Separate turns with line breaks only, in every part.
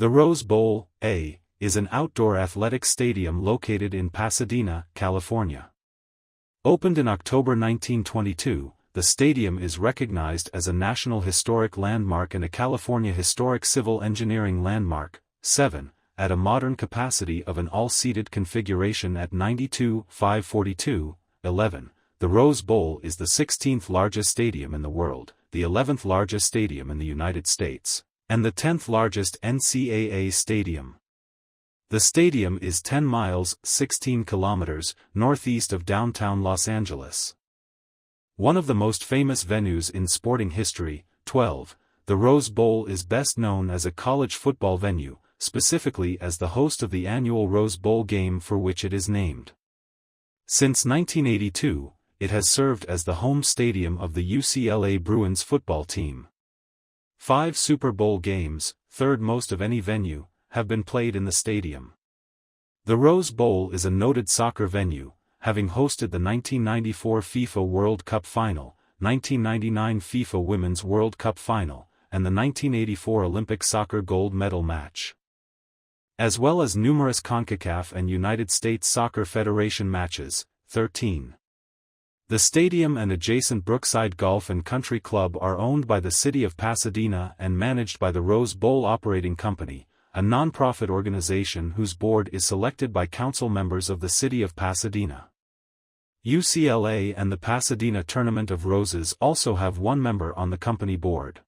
The Rose Bowl, is an outdoor athletic stadium located in Pasadena, California. Opened in October 1922, the stadium is recognized as a National Historic Landmark and a California Historic Civil Engineering Landmark, 7, at a modern capacity of an all-seated configuration at 92,542, 11. The Rose Bowl is the 16th largest stadium in the world, the 11th largest stadium in the United States, and the 10th largest NCAA stadium. The stadium is 10 miles (16 kilometers) northeast of downtown Los Angeles. One of the most famous venues in sporting history, 12, the Rose Bowl is best known as a college football venue, specifically as the host of the annual Rose Bowl game for which it is named. Since 1982, it has served as the home stadium of the UCLA Bruins football team. 5 Super Bowl games, third most of any venue, have been played in the stadium. The Rose Bowl is a noted soccer venue, having hosted the 1994 FIFA World Cup Final, 1999 FIFA Women's World Cup Final, and the 1984 Olympic soccer gold medal match, as well as numerous CONCACAF and United States Soccer Federation matches, 13. The stadium and adjacent Brookside Golf and Country Club are owned by the City of Pasadena and managed by the Rose Bowl Operating Company, a non-profit organization whose board is selected by council members of the City of Pasadena. UCLA and the Pasadena Tournament of Roses also have one member on the company board.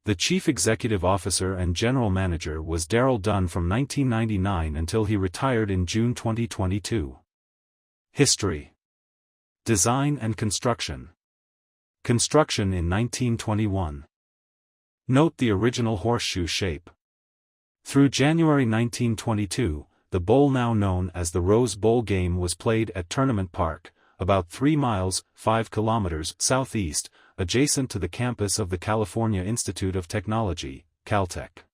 The chief executive officer and general manager was Darrell Dunn from 1999 until he retired in June 2022. History. Design and construction. Construction in 1921. Note the original horseshoe shape. Through January 1922, the bowl now known as the Rose Bowl game was played at Tournament Park, about 3 miles (5 kilometers) southeast, adjacent to the campus of the California Institute of Technology, Caltech.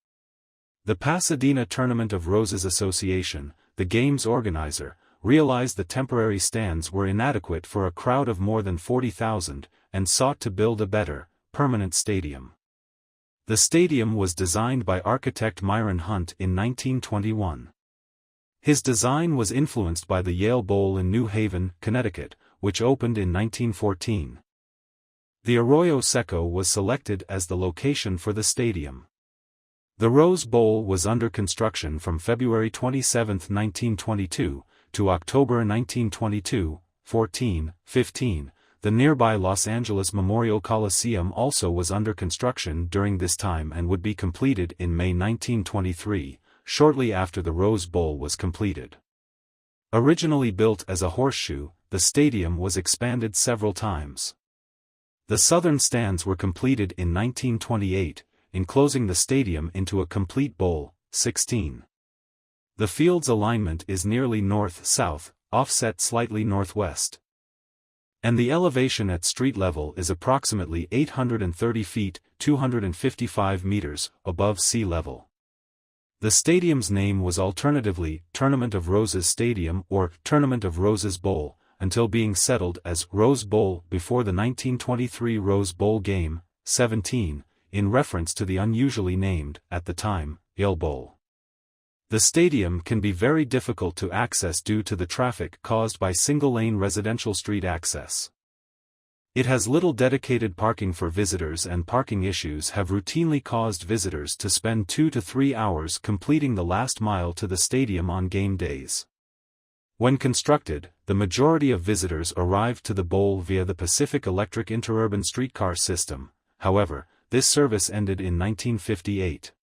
The Pasadena Tournament of Roses Association, the game's organizer, realized the temporary stands were inadequate for a crowd of more than 40,000, and sought to build a better, permanent stadium. The stadium was designed by architect Myron Hunt in 1921. His design was influenced by the Yale Bowl in New Haven, Connecticut, which opened in 1914. The Arroyo Seco was selected as the location for the stadium. The Rose Bowl was under construction from February 27, 1922, to October 1922, 14, 15. The nearby Los Angeles Memorial Coliseum also was under construction during this time and would be completed in May 1923, shortly after the Rose Bowl was completed. Originally built as a horseshoe, the stadium was expanded several times. The southern stands were completed in 1928, enclosing the stadium into a complete bowl, 16. The field's alignment is nearly north-south, offset slightly northwest. And the elevation at street level is approximately 830 feet, 255 meters, above sea level. The stadium's name was alternatively Tournament of Roses Stadium or Tournament of Roses Bowl, until being settled as Rose Bowl before the 1923 Rose Bowl game, 17, in reference to the unusually named, at the time, Yale Bowl. The stadium can be very difficult to access due to the traffic caused by single-lane residential street access. It has little dedicated parking for visitors, and parking issues have routinely caused visitors to spend 2 to 3 hours completing the last mile to the stadium on game days. When constructed, the majority of visitors arrived to the bowl via the Pacific Electric interurban streetcar system. However, this service ended in 1958.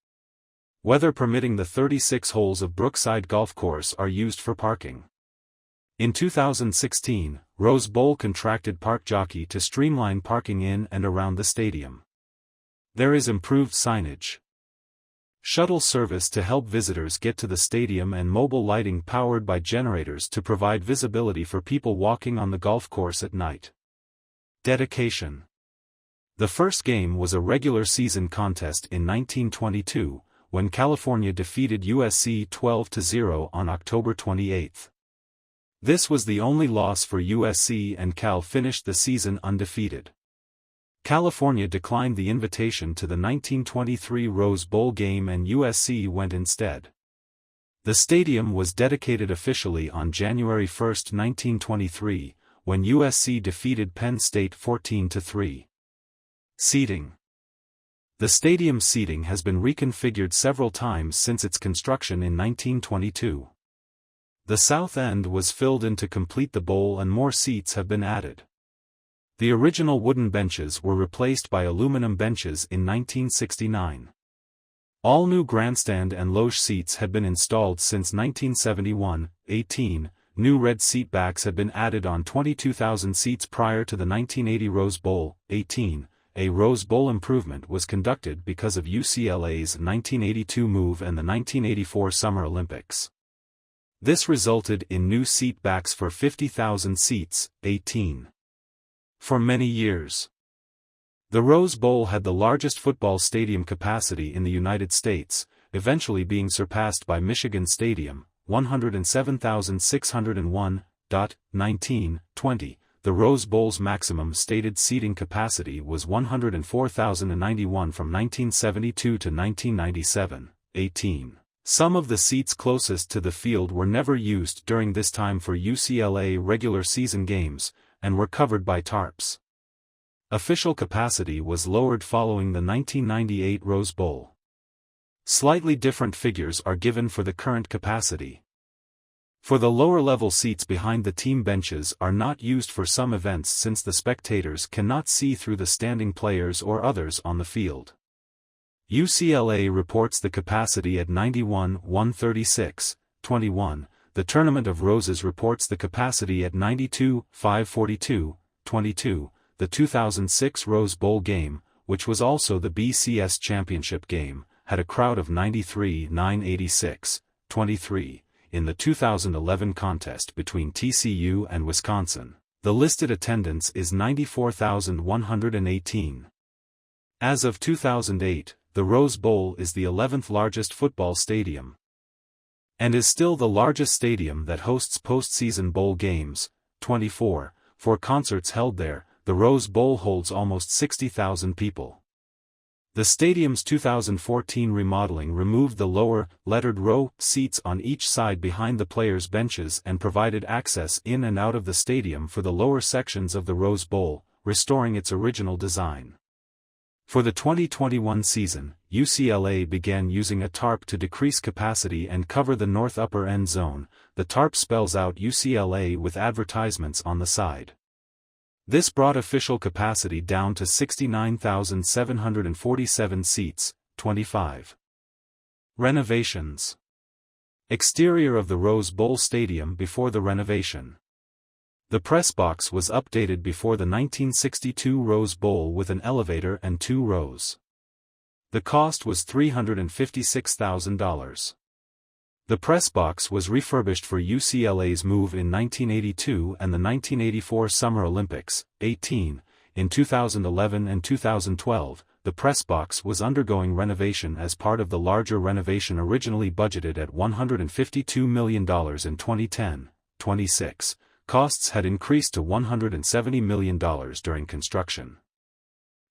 Weather permitting, the 36 holes of Brookside Golf Course are used for parking. In 2016, Rose Bowl contracted Park Jockey to streamline parking in and around the stadium. There is improved signage, shuttle service to help visitors get to the stadium, and mobile lighting powered by generators to provide visibility for people walking on the golf course at night. Dedication. The first game was a regular season contest in 1922, when California defeated USC 12-0 on October 28. This was the only loss for USC, and Cal finished the season undefeated. California declined the invitation to the 1923 Rose Bowl game and USC went instead. The stadium was dedicated officially on January 1, 1923, when USC defeated Penn State 14-3. Seating. The stadium's seating has been reconfigured several times since its construction in 1922. The south end was filled in to complete the bowl and more seats have been added. The original wooden benches were replaced by aluminum benches in 1969. All new grandstand and loge seats had been installed since 1971. 18. New red seat backs had been added on 22,000 seats prior to the 1980 Rose Bowl. 18. A Rose Bowl improvement was conducted because of UCLA's 1982 move and the 1984 Summer Olympics. This resulted in new seat backs for 50,000 seats. 18. For many years, the Rose Bowl had the largest football stadium capacity in the United States, eventually being surpassed by Michigan Stadium, 107,601. 19. 20. The Rose Bowl's maximum stated seating capacity was 104,091 from 1972 to 1997. 18. Some of the seats closest to the field were never used during this time for UCLA regular season games, and were covered by tarps. Official capacity was lowered following the 1998 Rose Bowl. Slightly different figures are given for the current capacity. For the lower-level seats behind the team benches are not used for some events since the spectators cannot see through the standing players or others on the field. UCLA reports the capacity at 91,136, 21. The Tournament of Roses reports the capacity at 92,542, 22. The 2006 Rose Bowl game, which was also the BCS championship game, had a crowd of 93,986, 23. In the 2011 contest between TCU and Wisconsin, the listed attendance is 94,118. As of 2008, the Rose Bowl is the 11th largest football stadium, and is still the largest stadium that hosts postseason bowl games. 24. For concerts held there, the Rose Bowl holds almost 60,000 people. The stadium's 2014 remodeling removed the lower, lettered row seats on each side behind the players' benches and provided access in and out of the stadium for the lower sections of the Rose Bowl, restoring its original design. For the 2021 season, UCLA began using a tarp to decrease capacity and cover the north upper end zone. The tarp spells out UCLA with advertisements on the side. This brought official capacity down to 69,747 seats. 25. Renovations. Exterior of the Rose Bowl Stadium before the renovation. The press box was updated before the 1962 Rose Bowl with an elevator and 2 rows. The cost was $356,000. The press box was refurbished for UCLA's move in 1982 and the 1984 Summer Olympics. 18. In 2011 and 2012, the press box was undergoing renovation as part of the larger renovation originally budgeted at $152 million in 2010. 26. Costs had increased to $170 million during construction.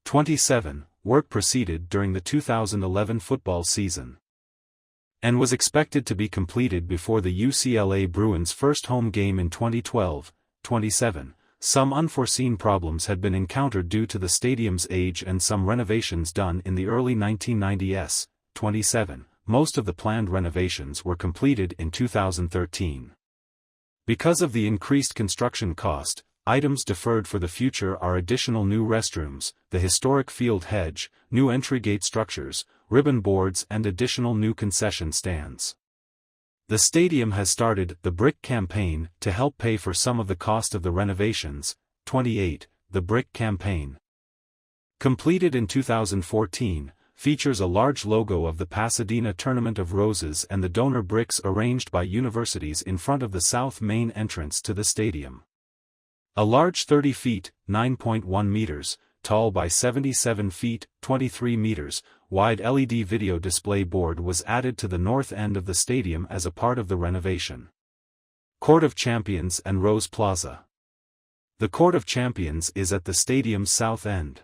27. Work proceeded during the 2011 football season and was expected to be completed before the UCLA Bruins' first home game in 2012. 27. Some unforeseen problems had been encountered due to the stadium's age and some renovations done in the early 1990s. 27. Most of the planned renovations were completed in 2013. Because of the increased construction cost, items deferred for the future are additional new restrooms, the historic field hedge, new entry gate structures, ribbon boards and additional new concession stands. The stadium has started the Brick Campaign to help pay for some of the cost of the renovations. 28. The Brick Campaign, completed in 2014, features a large logo of the Pasadena Tournament of Roses and the donor bricks arranged by universities in front of the south main entrance to the stadium. A large 30 feet, 9.1 meters, tall by 77 feet, 23 meters, wide LED video display board was added to the north end of the stadium as a part of the renovation. Court of Champions and Rose Plaza. The Court of Champions is at the stadium's south end.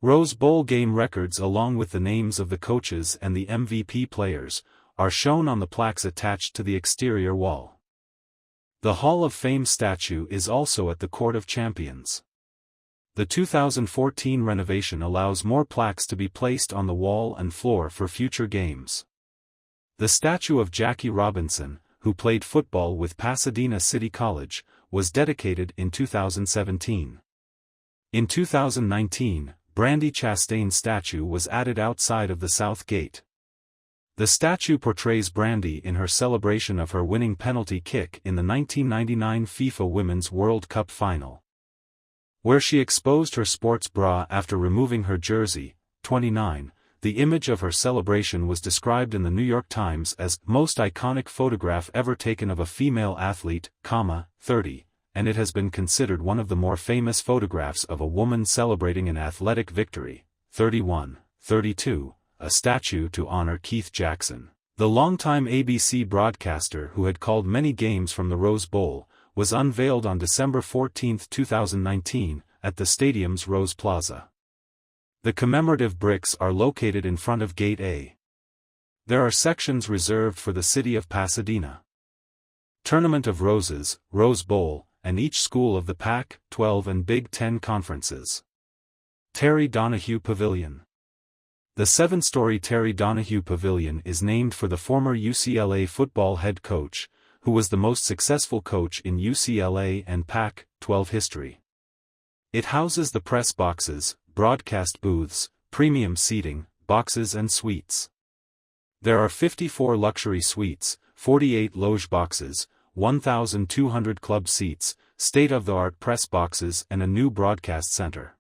Rose Bowl game records along with the names of the coaches and the MVP players are shown on the plaques attached to the exterior wall. The Hall of Fame statue is also at the Court of Champions. The 2014 renovation allows more plaques to be placed on the wall and floor for future games. The statue of Jackie Robinson, who played football with Pasadena City College, was dedicated in 2017. In 2019, Brandi Chastain's statue was added outside of the South Gate. The statue portrays Brandi in her celebration of her winning penalty kick in the 1999 FIFA Women's World Cup final, where she exposed her sports bra after removing her jersey. 29. The image of her celebration was described in the New York Times as most iconic photograph ever taken of a female athlete, 30, and it has been considered one of the more famous photographs of a woman celebrating an athletic victory. 31. 32. A statue to honor Keith Jackson, the longtime ABC broadcaster who had called many games from the Rose Bowl, was unveiled on December 14, 2019, at the stadium's Rose Plaza. The commemorative bricks are located in front of Gate A. There are sections reserved for the city of Pasadena. Tournament of Roses, Rose Bowl, and each school of the Pac-12 and Big Ten conferences. Terry Donahue Pavilion. The 7-story Terry Donahue Pavilion is named for the former UCLA football head coach, who was the most successful coach in UCLA and Pac-12 history. It houses the press boxes, broadcast booths, premium seating, boxes and suites. There are 54 luxury suites, 48 loge boxes, 1,200 club seats, state-of-the-art press boxes and a new broadcast center.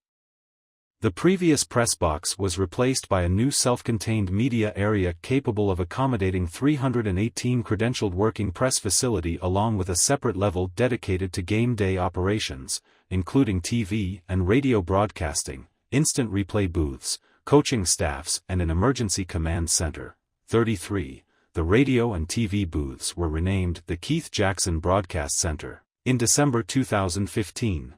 The previous press box was replaced by a new self-contained media area capable of accommodating 318 credentialed working press facility along with a separate level dedicated to game day operations, including TV and radio broadcasting, instant replay booths, coaching staffs and an emergency command center. 33. The radio and TV booths were renamed the Keith Jackson Broadcast Center in December 2015.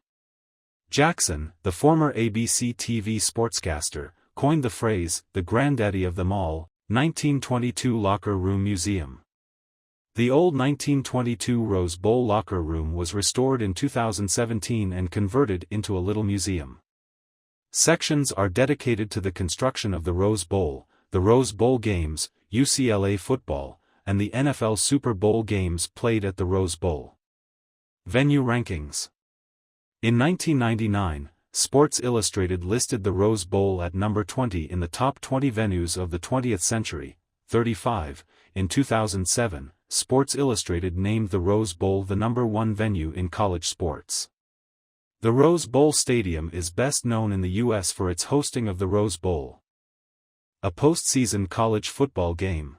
Jackson, the former ABC TV sportscaster, coined the phrase, the granddaddy of them all. 1922 Locker Room Museum. The old 1922 Rose Bowl locker room was restored in 2017 and converted into a little museum. Sections are dedicated to the construction of the Rose Bowl, the Rose Bowl games, UCLA football, and the NFL Super Bowl games played at the Rose Bowl. Venue rankings. In 1999, Sports Illustrated listed the Rose Bowl at number 20 in the top 20 venues of the 20th century. 35. In 2007, Sports Illustrated named the Rose Bowl the number 1 venue in college sports. The Rose Bowl Stadium is best known in the U.S. for its hosting of the Rose Bowl, a postseason college football game.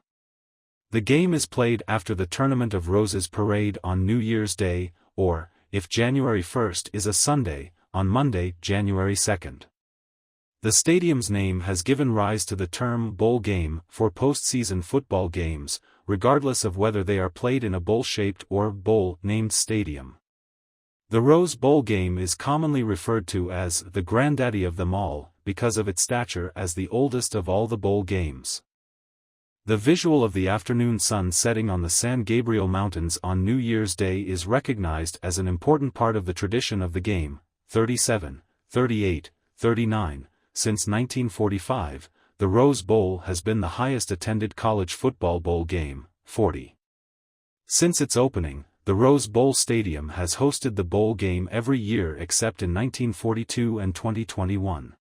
The game is played after the Tournament of Roses parade on New Year's Day, or, if January 1st is a Sunday, on Monday, January 2nd. The stadium's name has given rise to the term bowl game for postseason football games, regardless of whether they are played in a bowl-shaped or bowl-named stadium. The Rose Bowl game is commonly referred to as the granddaddy of them all, because of its stature as the oldest of all the bowl games. The visual of the afternoon sun setting on the San Gabriel Mountains on New Year's Day is recognized as an important part of the tradition of the game. 37, 38, 39. Since 1945, the Rose Bowl has been the highest attended college football bowl game. 40. Since its opening, the Rose Bowl Stadium has hosted the bowl game every year except in 1942 and 2021.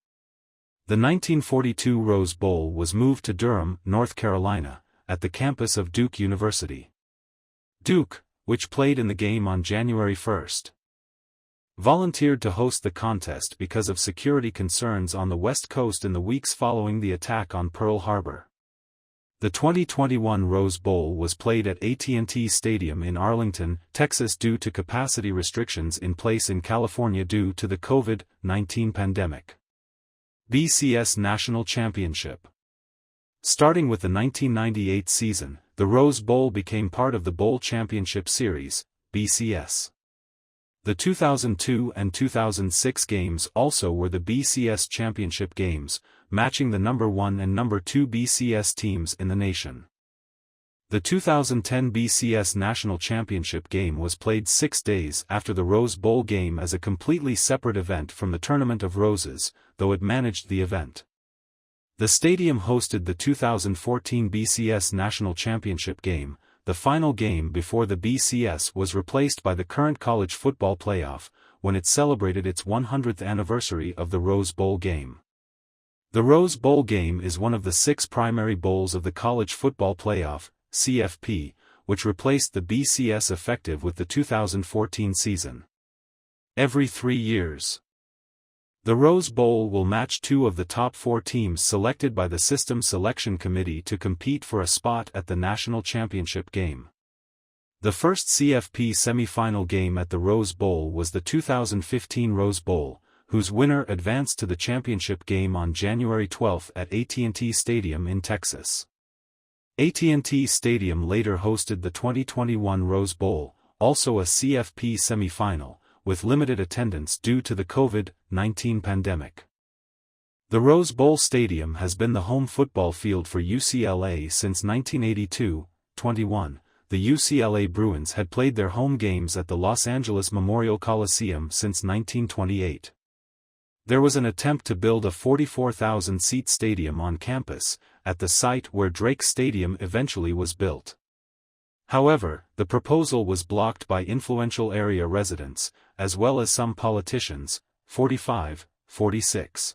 The 1942 Rose Bowl was moved to Durham, North Carolina, at the campus of Duke University. Duke, which played in the game on January 1, volunteered to host the contest because of security concerns on the West Coast in the weeks following the attack on Pearl Harbor. The 2021 Rose Bowl was played at AT&T Stadium in Arlington, Texas due to capacity restrictions in place in California due to the COVID-19 pandemic. BCS National Championship. Starting with the 1998 season, the Rose Bowl became part of the Bowl Championship Series, BCS. The 2002 and 2006 games also were the BCS Championship games, matching the number 1 and number 2 BCS teams in the nation. The 2010 BCS National Championship game was played 6 days after the Rose Bowl game as a completely separate event from the Tournament of Roses, though it managed the event. The stadium hosted the 2014 BCS National Championship game. The final game before the BCS was replaced by the current college football playoff, when it celebrated its 100th anniversary of the Rose Bowl game. The Rose Bowl game is one of the 6 primary bowls of the College Football Playoff, CFP, which replaced the BCS effective with the 2014 season. Every 3 years. The Rose Bowl will match 2 of the top 4 teams selected by the System Selection Committee to compete for a spot at the National Championship game. The first CFP semifinal game at the Rose Bowl was the 2015 Rose Bowl, whose winner advanced to the championship game on January 12 at AT&T Stadium in Texas. AT&T Stadium later hosted the 2021 Rose Bowl, also a CFP semifinal, with limited attendance due to the COVID-19 pandemic. The Rose Bowl Stadium has been the home football field for UCLA since 1982-21. The UCLA Bruins had played their home games at the Los Angeles Memorial Coliseum since 1928. There was an attempt to build a 44,000-seat stadium on campus, at the site where Drake Stadium eventually was built. However, the proposal was blocked by influential area residents, as well as some politicians. 45-46.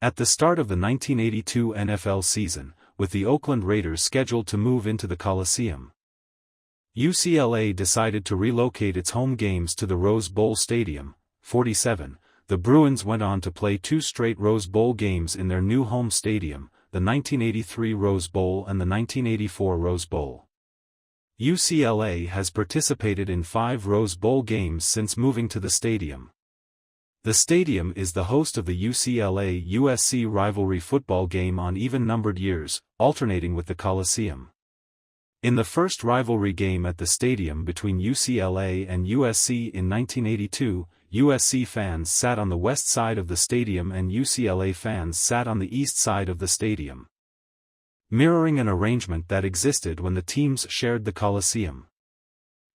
At the start of the 1982 NFL season, with the Oakland Raiders scheduled to move into the Coliseum, UCLA decided to relocate its home games to the Rose Bowl Stadium. 47. The Bruins went on to play 2 straight Rose Bowl games in their new home stadium, the 1983 Rose Bowl and the 1984 Rose Bowl. UCLA has participated in 5 Rose Bowl games since moving to the stadium. The stadium is the host of the UCLA-USC rivalry football game on even-numbered years, alternating with the Coliseum. In the first rivalry game at the stadium between UCLA and USC in 1982, USC fans sat on the west side of the stadium and UCLA fans sat on the east side of the stadium, mirroring an arrangement that existed when the teams shared the Coliseum.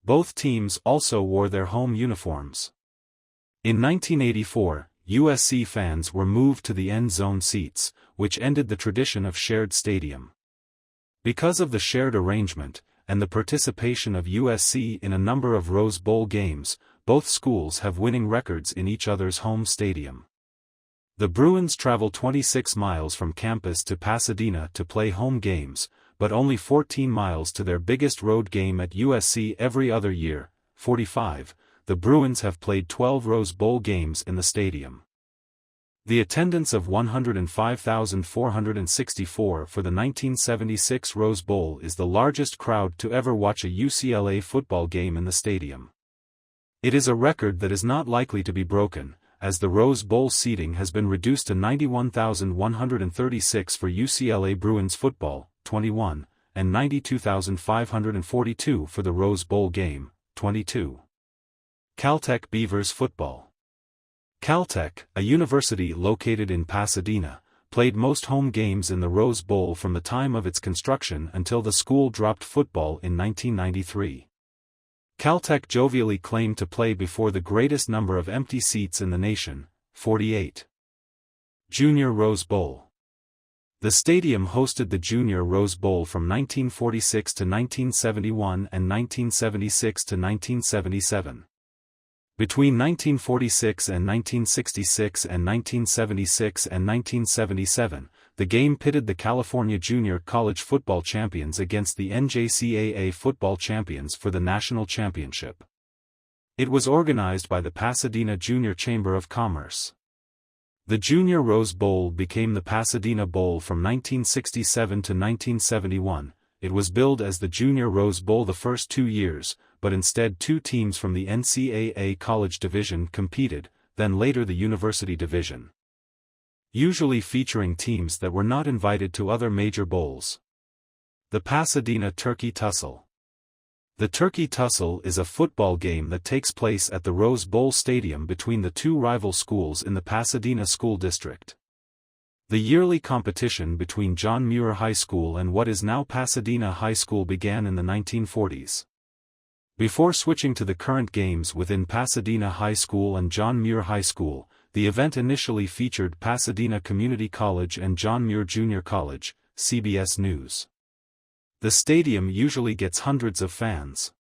Both teams also wore their home uniforms. In 1984, USC fans were moved to the end zone seats, which ended the tradition of shared stadium. Because of the shared arrangement, and the participation of USC in a number of Rose Bowl games, both schools have winning records in each other's home stadium. The Bruins travel 26 miles from campus to Pasadena to play home games, but only 14 miles to their biggest road game at USC every other year. 45. The Bruins have played 12 Rose Bowl games in the stadium. The attendance of 105,464 for the 1976 Rose Bowl is the largest crowd to ever watch a UCLA football game in the stadium. It is a record that is not likely to be broken, as the Rose Bowl seating has been reduced to 91,136 for UCLA Bruins football, 21, and 92,542 for the Rose Bowl game, 22. Caltech Beavers football. Caltech, a university located in Pasadena, played most home games in the Rose Bowl from the time of its construction until the school dropped football in 1993. Caltech jovially claimed to play before the greatest number of empty seats in the nation, 48. Junior Rose Bowl. The stadium hosted the Junior Rose Bowl from 1946 to 1971 and 1976 to 1977. Between 1946 and 1966 and 1976 and 1977, the game pitted the California Junior College Football Champions against the NJCAA Football Champions for the national championship. It was organized by the Pasadena Junior Chamber of Commerce. The Junior Rose Bowl became the Pasadena Bowl from 1967 to 1971. It was billed as the Junior Rose Bowl the first 2 years, but instead 2 teams from the NCAA College Division competed, then later the University Division, usually featuring teams that were not invited to other major bowls. The Pasadena Turkey Tussle. The Turkey Tussle is a football game that takes place at the Rose Bowl Stadium between the two rival schools in the Pasadena School District. The yearly competition between John Muir High School and what is now Pasadena High School began in the 1940s. Before switching to the current games within Pasadena High School and John Muir High School, the event initially featured Pasadena Community College and John Muir Junior College, CBS News. The stadium usually gets hundreds of fans.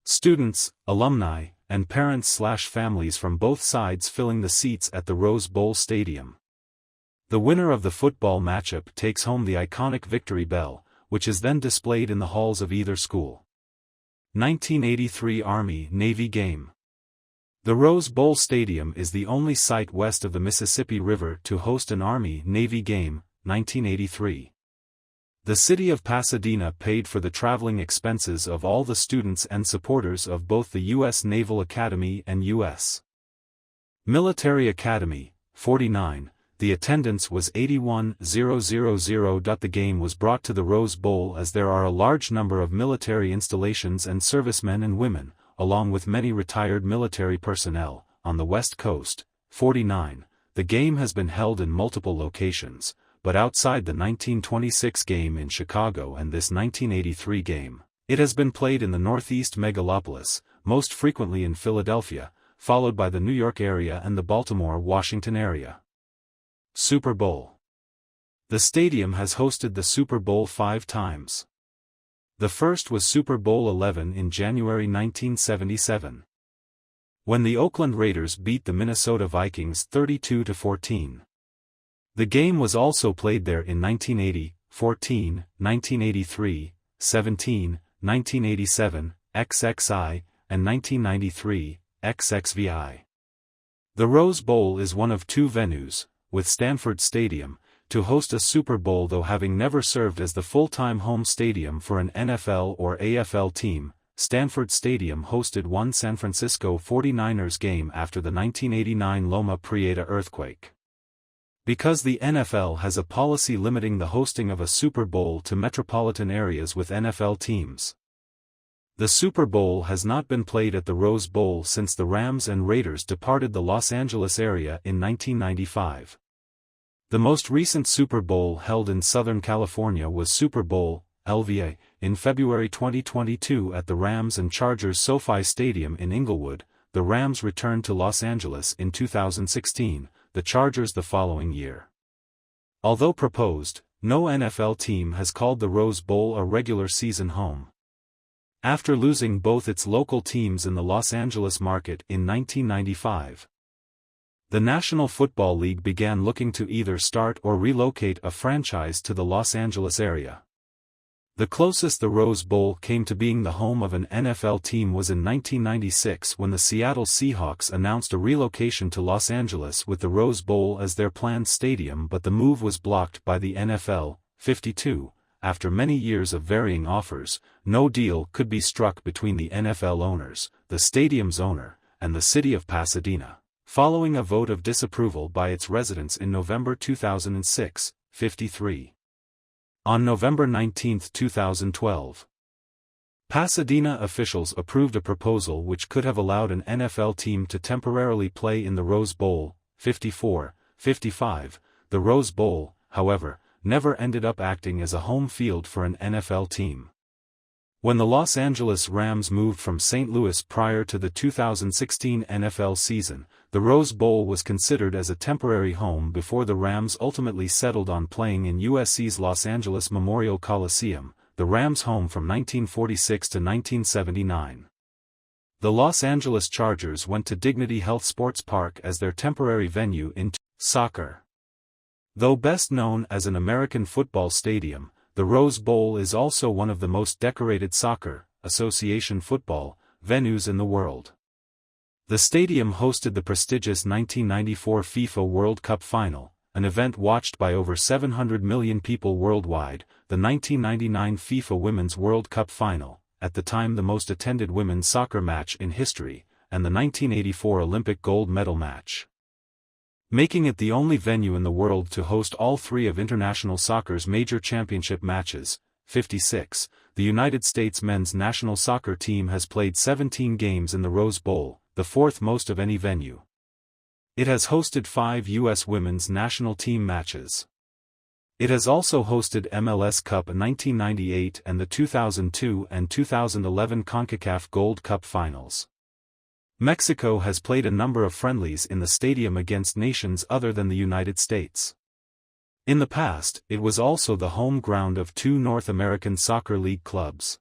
Students, alumni, and parents/families from both sides filling the seats at the Rose Bowl Stadium. The winner of the football matchup takes home the iconic Victory Bell, which is then displayed in the halls of either school. 1983 Army-Navy Game. The Rose Bowl Stadium is the only site west of the Mississippi River to host an Army-Navy game, 1983. The city of Pasadena paid for the traveling expenses of all the students and supporters of both the U.S. Naval Academy and U.S. Military Academy, 49. The attendance was 81,000. The game was brought to the Rose Bowl as there are a large number of military installations and servicemen and women, along with many retired military personnel, on the West Coast. 49. The game has been held in multiple locations, but outside the 1926 game in Chicago and this 1983 game, it has been played in the Northeast megalopolis, most frequently in Philadelphia, followed by the New York area and the Baltimore-Washington area. Super Bowl. The stadium has hosted the Super Bowl 5 times. The first was Super Bowl XI in January 1977, when the Oakland Raiders beat the Minnesota Vikings 32-14. The game was also played there in 1980, 14, 1983, 17, 1987, XXI, and 1993, XXVI. The Rose Bowl is one of two venues, with Stanford Stadium, to host a Super Bowl, though having never served as the full-time home stadium for an NFL or AFL team. Stanford Stadium hosted one San Francisco 49ers game after the 1989 Loma Prieta earthquake. Because the NFL has a policy limiting the hosting of a Super Bowl to metropolitan areas with NFL teams, the Super Bowl has not been played at the Rose Bowl since the Rams and Raiders departed the Los Angeles area in 1995. The most recent Super Bowl held in Southern California was Super Bowl LVA in February 2022 at the Rams and Chargers SoFi Stadium in Inglewood. The Rams returned to Los Angeles in 2016, the Chargers the following year. Although proposed, no NFL team has called the Rose Bowl a regular season home. After losing both its local teams in the Los Angeles market in 1995, the National Football League began looking to either start or relocate a franchise to the Los Angeles area. The closest the Rose Bowl came to being the home of an NFL team was in 1996 when the Seattle Seahawks announced a relocation to Los Angeles with the Rose Bowl as their planned stadium, but the move was blocked by the NFL. 52. After many years of varying offers, no deal could be struck between the NFL owners, the stadium's owner, and the city of Pasadena, following a vote of disapproval by its residents in November 2006. 53. On November 19, 2012, Pasadena officials approved a proposal which could have allowed an NFL team to temporarily play in the Rose Bowl. 54. 55. The Rose Bowl, however, never ended up acting as a home field for an NFL team. When the Los Angeles Rams moved from St. Louis prior to the 2016 NFL season, the Rose Bowl was considered as a temporary home before the Rams ultimately settled on playing in USC's Los Angeles Memorial Coliseum, the Rams' home from 1946 to 1979. The Los Angeles Chargers went to Dignity Health Sports Park as their temporary venue in soccer. Though best known as an American football stadium, the Rose Bowl is also one of the most decorated soccer, association football, venues in the world. The stadium hosted the prestigious 1994 FIFA World Cup Final, an event watched by over 700 million people worldwide, the 1999 FIFA Women's World Cup Final, at the time the most attended women's soccer match in history, and the 1984 Olympic gold medal match, making it the only venue in the world to host all three of international soccer's major championship matches. 56, the United States men's national soccer team has played 17 games in the Rose Bowl, the fourth most of any venue. It has hosted 5 U.S. women's national team matches. It has also hosted MLS Cup 1998 and the 2002 and 2011 CONCACAF Gold Cup finals. Mexico has played a number of friendlies in the stadium against nations other than the United States. In the past, it was also the home ground of 2 North American Soccer League clubs.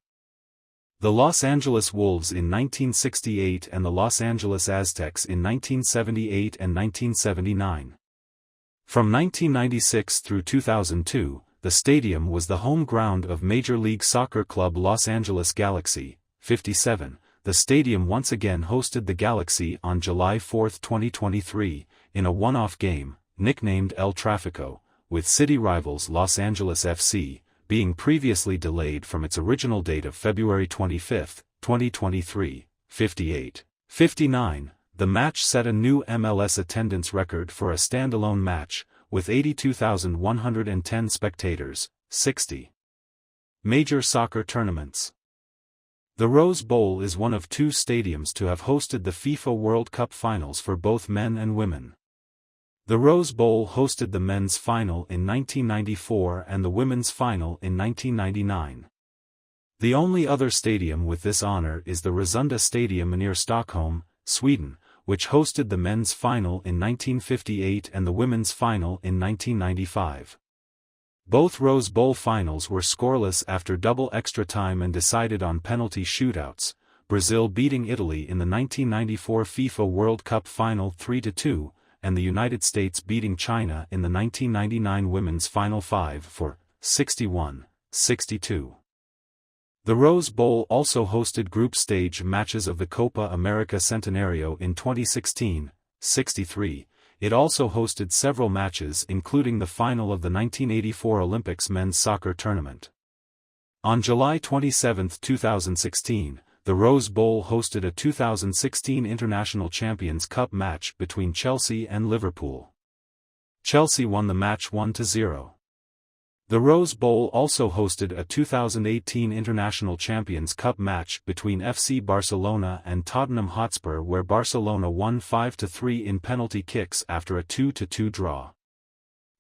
The Los Angeles Wolves in 1968 and the Los Angeles Aztecs in 1978 and 1979. From 1996 through 2002, the stadium was the home ground of Major League Soccer club Los Angeles Galaxy. 57. The stadium once again hosted the Galaxy on July 4, 2023, in a one-off game, nicknamed El Tráfico, with city rivals Los Angeles FC, being previously delayed from its original date of February 25, 2023. 58. 59. The match set a new MLS attendance record for a standalone match, with 82,110 spectators. 60. Major soccer tournaments. The Rose Bowl is one of 2 stadiums to have hosted the FIFA World Cup finals for both men and women. The Rose Bowl hosted the men's final in 1994 and the women's final in 1999. The only other stadium with this honor is the Råsunda Stadium near Stockholm, Sweden, which hosted the men's final in 1958 and the women's final in 1995. Both Rose Bowl finals were scoreless after double extra time and decided on penalty shootouts, Brazil beating Italy in the 1994 FIFA World Cup final 3-2, and the United States beating China in the 1999 women's final 5-61-62. The Rose Bowl also hosted group stage matches of the Copa America Centenario in 2016, 63. It also hosted several matches including the final of the 1984 Olympics men's soccer tournament. On July 27, 2016, the Rose Bowl hosted a 2016 International Champions Cup match between Chelsea and Liverpool. Chelsea won the match 1-0. The Rose Bowl also hosted a 2018 International Champions Cup match between FC Barcelona and Tottenham Hotspur where Barcelona won 5-3 in penalty kicks after a 2-2 draw.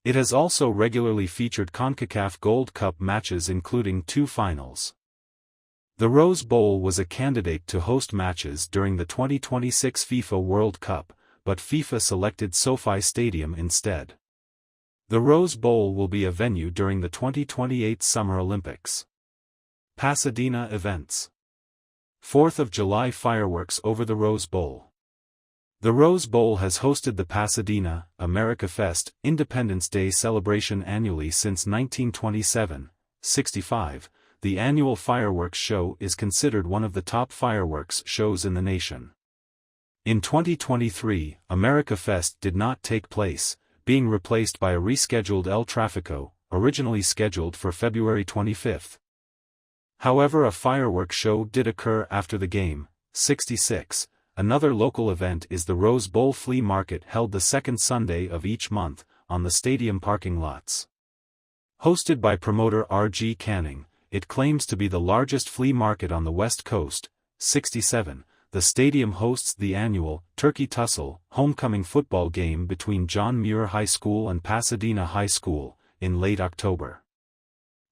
It has also regularly featured CONCACAF Gold Cup matches including 2 finals. The Rose Bowl was a candidate to host matches during the 2026 FIFA World Cup, but FIFA selected SoFi Stadium instead. The Rose Bowl will be a venue during the 2028 Summer Olympics. Pasadena events. 4th of July fireworks over the Rose Bowl. The Rose Bowl has hosted the Pasadena, America Fest, Independence Day celebration annually since 1927, 65. The annual fireworks show is considered one of the top fireworks shows in the nation. In 2023, America Fest did not take place, being replaced by a rescheduled El Tráfico, originally scheduled for February 25. However, a fireworks show did occur after the game. 66. Another local event is the Rose Bowl Flea Market held the second Sunday of each month, on the stadium parking lots. Hosted by promoter R.G. Canning, it claims to be the largest flea market on the West Coast. 67. The stadium hosts the annual Turkey Tussle homecoming football game between John Muir High School and Pasadena High School, in late October.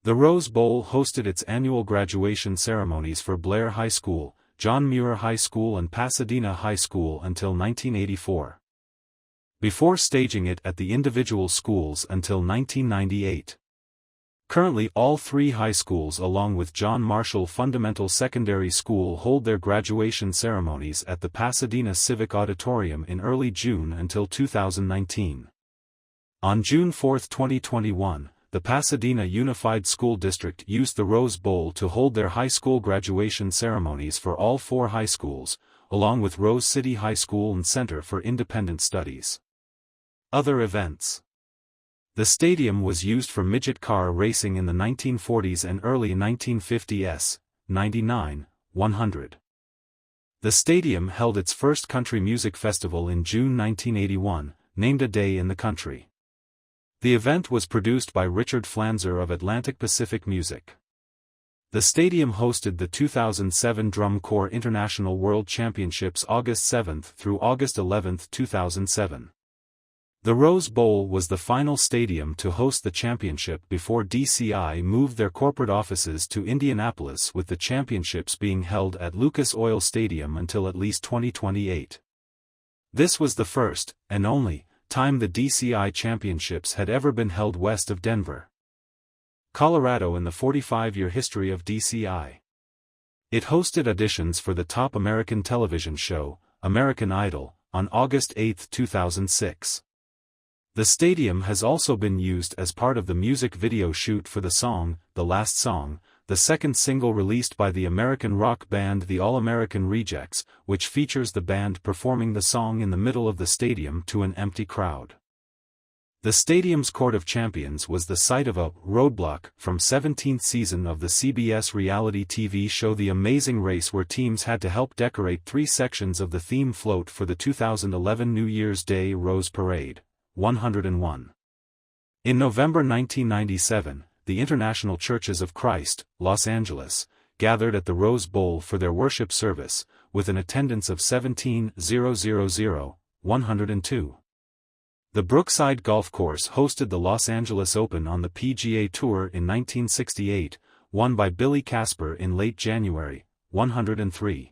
The Rose Bowl hosted its annual graduation ceremonies for Blair High School, John Muir High School and Pasadena High School until 1984. Before staging it at the individual schools until 1998. Currently all 3 high schools along with John Marshall Fundamental Secondary School hold their graduation ceremonies at the Pasadena Civic Auditorium in early June until 2019. On June 4, 2021, the Pasadena Unified School District used the Rose Bowl to hold their high school graduation ceremonies for all 4 high schools, along with Rose City High School and Center for Independent Studies. Other events. The stadium was used for midget car racing in the 1940s and early 1950s, 99, 100. The stadium held its first country music festival in June 1981, named A Day in the Country. The event was produced by Richard Flanzer of Atlantic Pacific Music. The stadium hosted the 2007 Drum Corps International World Championships August 7 through August 11, 2007. The Rose Bowl was the final stadium to host the championship before DCI moved their corporate offices to Indianapolis, with the championships being held at Lucas Oil Stadium until at least 2028. This was the first, and only, time the DCI championships had ever been held west of Denver, Colorado in the 45-year history of DCI. It hosted auditions for the top American television show, American Idol, on August 8, 2006. The stadium has also been used as part of the music video shoot for the song, The Last Song, the second single released by the American rock band The All-American Rejects, which features the band performing the song in the middle of the stadium to an empty crowd. The stadium's Court of Champions was the site of a roadblock from 17th season of the CBS reality TV show The Amazing Race, where teams had to help decorate 3 sections of the theme float for the 2011 New Year's Day Rose Parade. 101. In November 1997, the International Churches of Christ, Los Angeles, gathered at the Rose Bowl for their worship service, with an attendance of 102. The Brookside Golf Course hosted the Los Angeles Open on the PGA Tour in 1968, won by Billy Casper in late January. 103.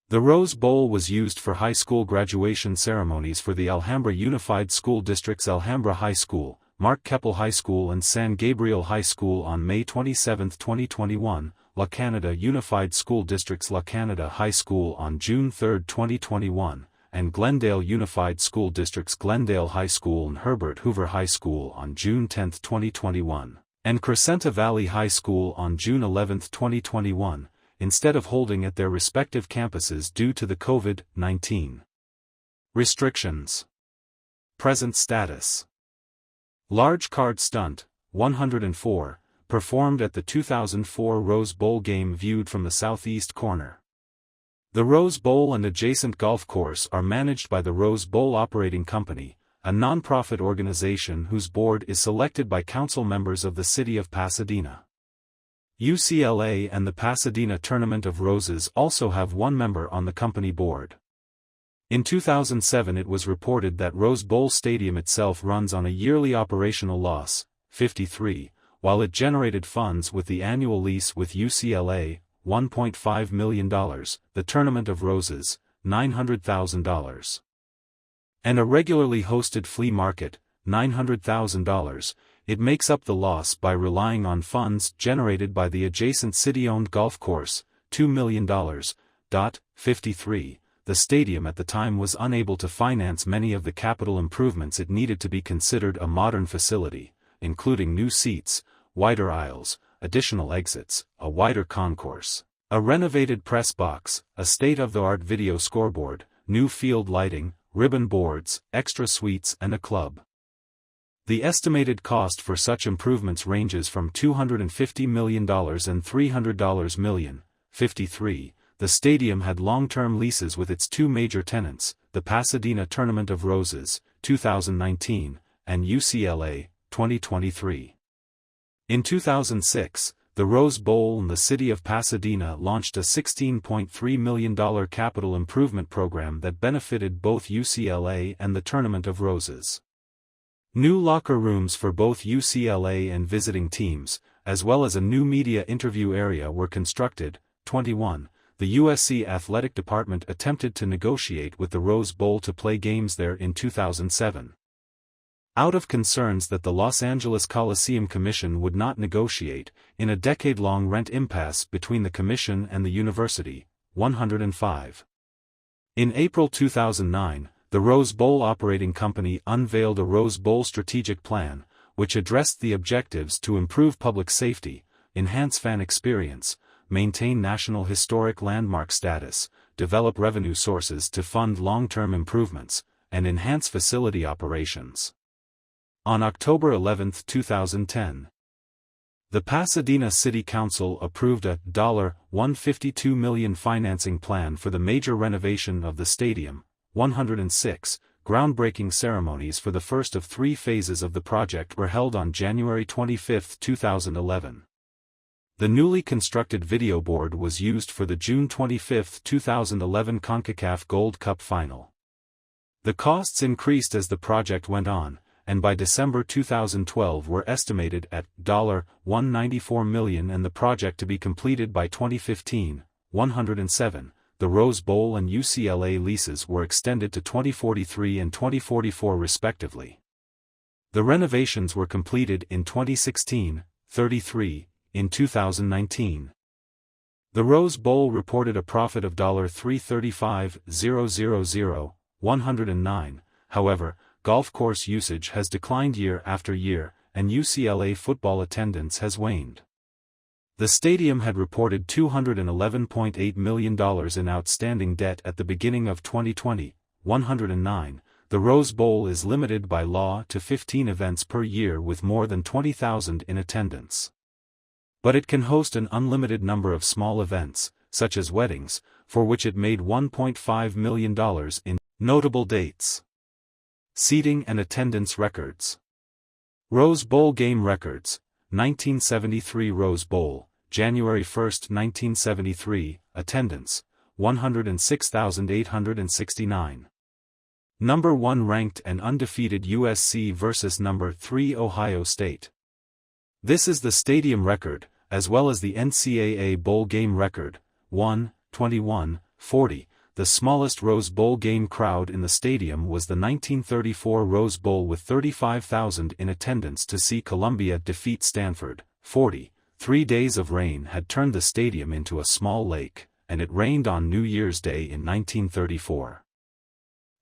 The Rose Bowl was used for high school graduation ceremonies for the Alhambra Unified School District's Alhambra High School, Mark Keppel High School and San Gabriel High School on May 27, 2021, La Canada Unified School District's La Canada High School on June 3, 2021, and Glendale Unified School District's Glendale High School and Herbert Hoover High School on June 10, 2021, and Crescenta Valley High School on June 11, 2021. Instead of holding at their respective campuses due to the COVID-19 restrictions. Present status. Large Card Stunt, 104, performed at the 2004 Rose Bowl game viewed from the southeast corner. The Rose Bowl and adjacent golf course are managed by the Rose Bowl Operating Company, a nonprofit organization whose board is selected by council members of the city of Pasadena. UCLA and the Pasadena Tournament of Roses also have one member on the company board. In 2007 it was reported that Rose Bowl Stadium itself runs on a yearly operational loss, 53, while it generated funds with the annual lease with UCLA, $1.5 million, the Tournament of Roses, $900,000. And a regularly hosted flea market, $900,000, it makes up the loss by relying on funds generated by the adjacent city-owned golf course, $2 million. 53. The stadium at the time was unable to finance many of the capital improvements it needed to be considered a modern facility, including new seats, wider aisles, additional exits, a wider concourse, a renovated press box, a state-of-the-art video scoreboard, new field lighting, ribbon boards, extra suites and a club. The estimated cost for such improvements ranges from $250 million and $300 million. 53. The stadium had long-term leases with its 2 major tenants, the Pasadena Tournament of Roses, 2019, and UCLA, 2023. In 2006, the Rose Bowl and the city of Pasadena launched a $16.3 million capital improvement program that benefited both UCLA and the Tournament of Roses. New locker rooms for both UCLA and visiting teams, as well as a new media interview area were constructed. 21. The USC Athletic Department attempted to negotiate with the Rose Bowl to play games there in 2007. Out of concerns that the Los Angeles Coliseum Commission would not negotiate, in a decade-long rent impasse between the commission and the university. 105. In April 2009, the Rose Bowl Operating Company unveiled a Rose Bowl strategic plan, which addressed the objectives to improve public safety, enhance fan experience, maintain National Historic Landmark status, develop revenue sources to fund long-term improvements, and enhance facility operations. On October 11, 2010, the Pasadena City Council approved a $152 million financing plan for the major renovation of the stadium. 106. Groundbreaking ceremonies for the first of 3 phases of the project were held on January 25, 2011. The newly constructed video board was used for the June 25, 2011 CONCACAF Gold Cup final. The costs increased as the project went on, and by December 2012 were estimated at $194 million and the project to be completed by 2015, $107. The Rose Bowl and UCLA leases were extended to 2043 and 2044 respectively. The renovations were completed in 2016, 33, in 2019. The Rose Bowl reported a profit of $335,000, 109, however, golf course usage has declined year after year, and UCLA football attendance has waned. The stadium had reported $211.8 million in outstanding debt at the beginning of 2020, 109. The Rose Bowl is limited by law to 15 events per year with more than 20,000 in attendance. But it can host an unlimited number of small events, such as weddings, for which it made $1.5 million in notable dates. Seating and attendance records. Rose Bowl game records. 1973 Rose Bowl, January 1, 1973, attendance, 106,869. Number 1 ranked and undefeated USC versus number 3 Ohio State. This is the stadium record, as well as the NCAA bowl game record, 1:21:40. The smallest Rose Bowl game crowd in the stadium was the 1934 Rose Bowl with 35,000 in attendance to see Columbia defeat Stanford, 40. 3 days of rain had turned the stadium into a small lake, and it rained on New Year's Day in 1934.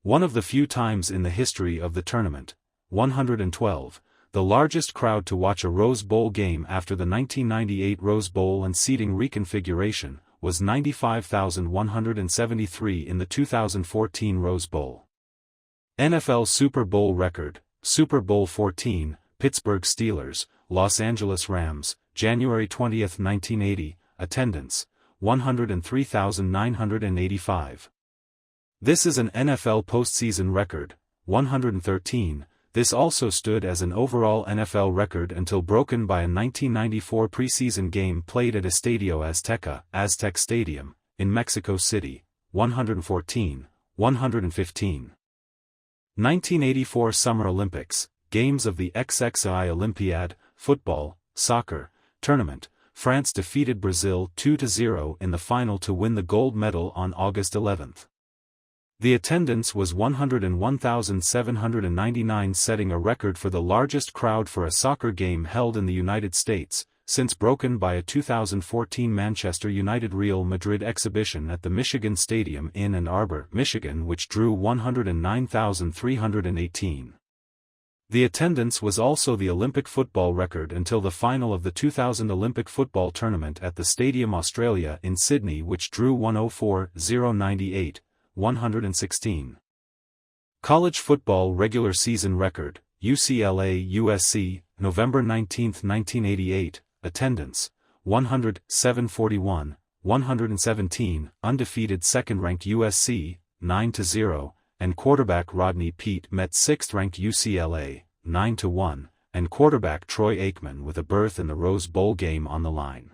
One of the few times in the history of the tournament, 112, the largest crowd to watch a Rose Bowl game after the 1998 Rose Bowl and seating reconfiguration, was 95,173 in the 2014 Rose Bowl. NFL Super Bowl record, Super Bowl 14, Pittsburgh Steelers, Los Angeles Rams, January 20, 1980, attendance, 103,985. This is an NFL postseason record, 113. This also stood as an overall NFL record until broken by a 1994 preseason game played at Estadio Azteca, Aztec Stadium, in Mexico City, 114, 115. 1984 Summer Olympics, Games of the XXI Olympiad, Football, Soccer, Tournament, France defeated Brazil 2-0 in the final to win the gold medal on August 11. The attendance was 101,799, setting a record for the largest crowd for a soccer game held in the United States, since broken by a 2014 Manchester United Real Madrid exhibition at the Michigan Stadium in Ann Arbor, Michigan, which drew 109,318. The attendance was also the Olympic football record until the final of the 2000 Olympic football tournament at the Stadium Australia in Sydney, which drew 104,098. 116. College football regular season record, UCLA-USC, November 19, 1988, attendance, 107,41, 117, undefeated second-ranked USC, 9-0, and quarterback Rodney Peete met sixth-ranked UCLA, 9-1, and quarterback Troy Aikman with a berth in the Rose Bowl game on the line.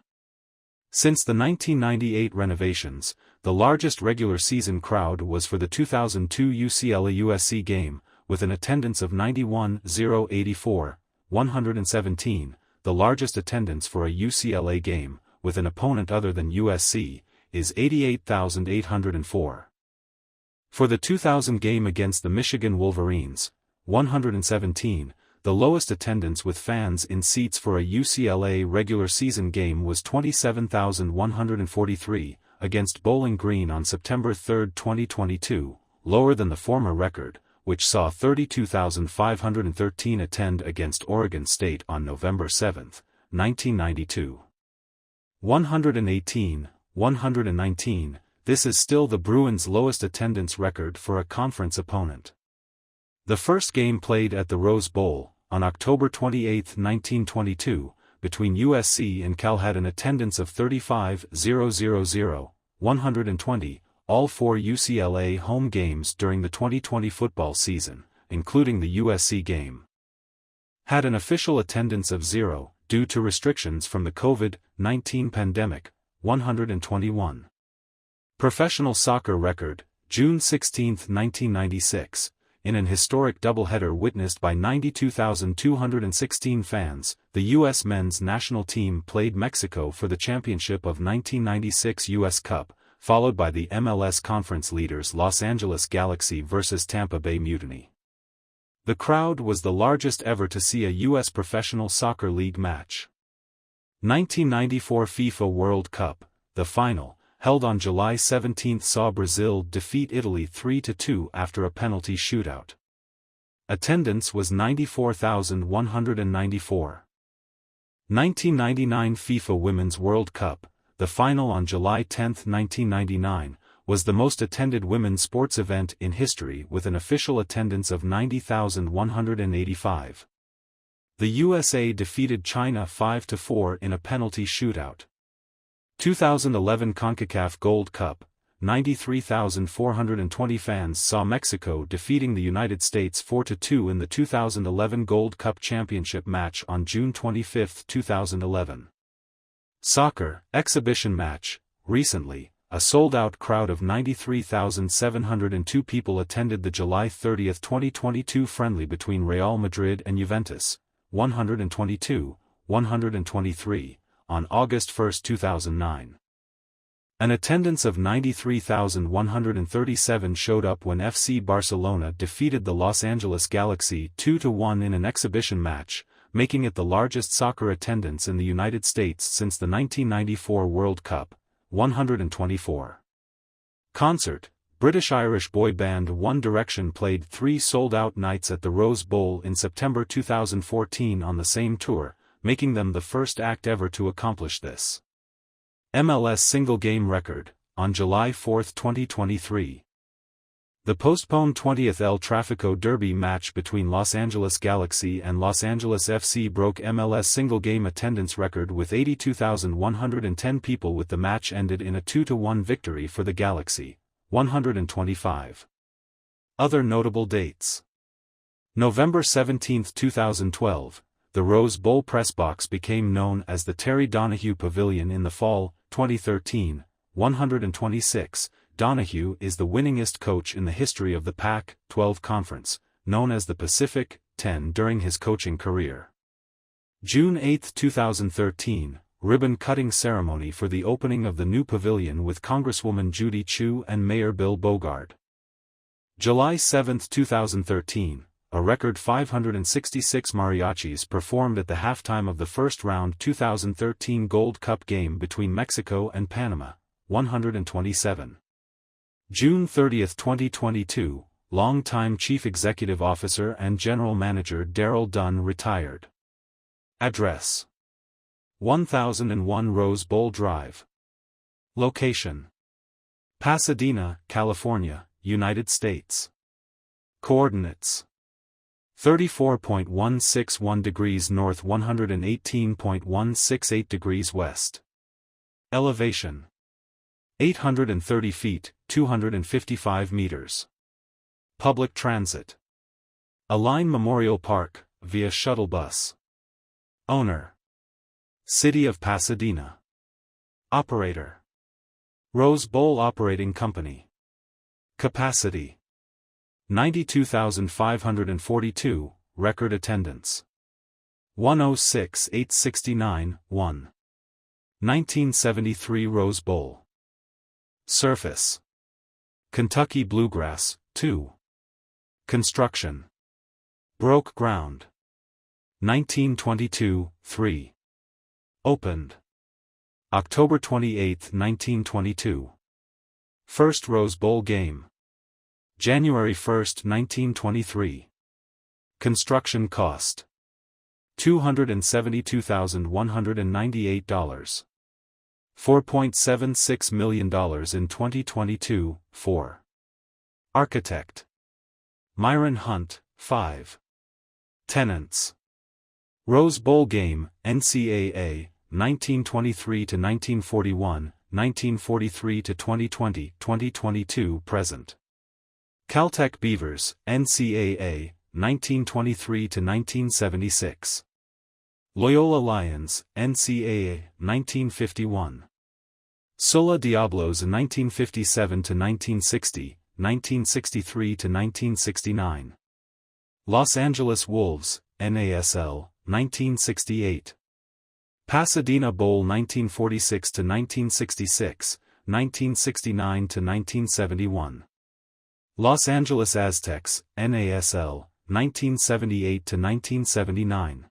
Since the 1998 renovations, the largest regular season crowd was for the 2002 UCLA-USC game, with an attendance of 91,084, 117. The largest attendance for a UCLA game, with an opponent other than USC, is 88,804. For the 2000 game against the Michigan Wolverines, 117, the lowest attendance with fans in seats for a UCLA regular season game was 27,143, against Bowling Green on September 3, 2022, lower than the former record, which saw 32,513 attend against Oregon State on November 7, 1992. 118, 119, this is still the Bruins' lowest attendance record for a conference opponent. The first game played at the Rose Bowl, on October 28, 1922, between USC and Cal had an attendance of 35,000, 120, all 4 UCLA home games during the 2020 football season, including the USC game, had an official attendance of 0, due to restrictions from the COVID-19 pandemic, 121. Professional soccer record, June 16, 1996. In an historic doubleheader witnessed by 92,216 fans, the U.S. men's national team played Mexico for the championship of 1996 U.S. Cup, followed by the MLS conference leaders Los Angeles Galaxy vs. Tampa Bay Mutiny. The crowd was the largest ever to see a U.S. professional soccer league match. 1994 FIFA World Cup, the final, held on July 17, saw Brazil defeat Italy 3-2 after a penalty shootout. Attendance was 94,194. 1999 FIFA Women's World Cup, the final on July 10, 1999, was the most attended women's sports event in history with an official attendance of 90,185. The USA defeated China 5-4 in a penalty shootout. 2011 CONCACAF Gold Cup, 93,420 fans saw Mexico defeating the United States 4-2 in the 2011 Gold Cup Championship match on June 25, 2011. Soccer, exhibition match. Recently, a sold-out crowd of 93,702 people attended the July 30, 2022 friendly between Real Madrid and Juventus, 122-123. On August 1, 2009. An attendance of 93,137 showed up when FC Barcelona defeated the Los Angeles Galaxy 2-1 in an exhibition match, making it the largest soccer attendance in the United States since the 1994 World Cup, 124. Concert. British-Irish boy band One Direction played 3 sold-out nights at the Rose Bowl in September 2014 on the same tour, making them the first act ever to accomplish this. MLS single-game record, on July 4, 2023. The postponed 20th El Tráfico Derby match between Los Angeles Galaxy and Los Angeles FC broke MLS single-game attendance record with 82,110 people, with the match ended in a 2-1 victory for the Galaxy, 125. Other notable dates. November 17, 2012. The Rose Bowl press box became known as the Terry Donahue Pavilion in the fall, 2013, 126. Donahue is the winningest coach in the history of the Pac-12 Conference, known as the Pacific 10 during his coaching career. June 8, 2013, ribbon-cutting ceremony for the opening of the new pavilion with Congresswoman Judy Chu and Mayor Bill Bogard. July 7, 2013. A record 566 mariachis performed at the halftime of the first-round 2013 Gold Cup game between Mexico and Panama, 127. June 30, 2022, longtime Chief Executive Officer and General Manager Darrell Dunn retired. Address: 1001 Rose Bowl Drive. Location: Pasadena, California, United States. Coordinates: 34.161 degrees north, 118.168 degrees west. Elevation: 830 feet, 255 meters. Public transit: Align Memorial Park, via shuttle bus. Owner: City of Pasadena. Operator: Rose Bowl Operating Company. Capacity: 92,542, record attendance: 106,869, 1. 1973 Rose Bowl. Surface: Kentucky Bluegrass, 2. Construction: Broke ground. 1922, 3. Opened October 28, 1922. First Rose Bowl game: January 1, 1923. Construction cost: $272,198. $4.76 million in 2022, 4. Architect: Myron Hunt, 5. Tenants: Rose Bowl game, NCAA, 1923-1941, 1943-2020, 2022-present. Caltech Beavers, NCAA, 1923-1976. Loyola Lions, NCAA, 1951. Sola Diablos 1957–1960, 1963–1969. Los Angeles Wolves, NASL, 1968. Pasadena Bowl 1946–1966, 1969–1971. Los Angeles Aztecs, NASL, 1978–1979.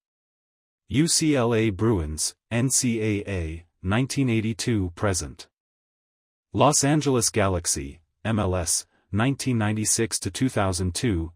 UCLA Bruins, NCAA, 1982–present. Los Angeles Galaxy, MLS, 1996–2002,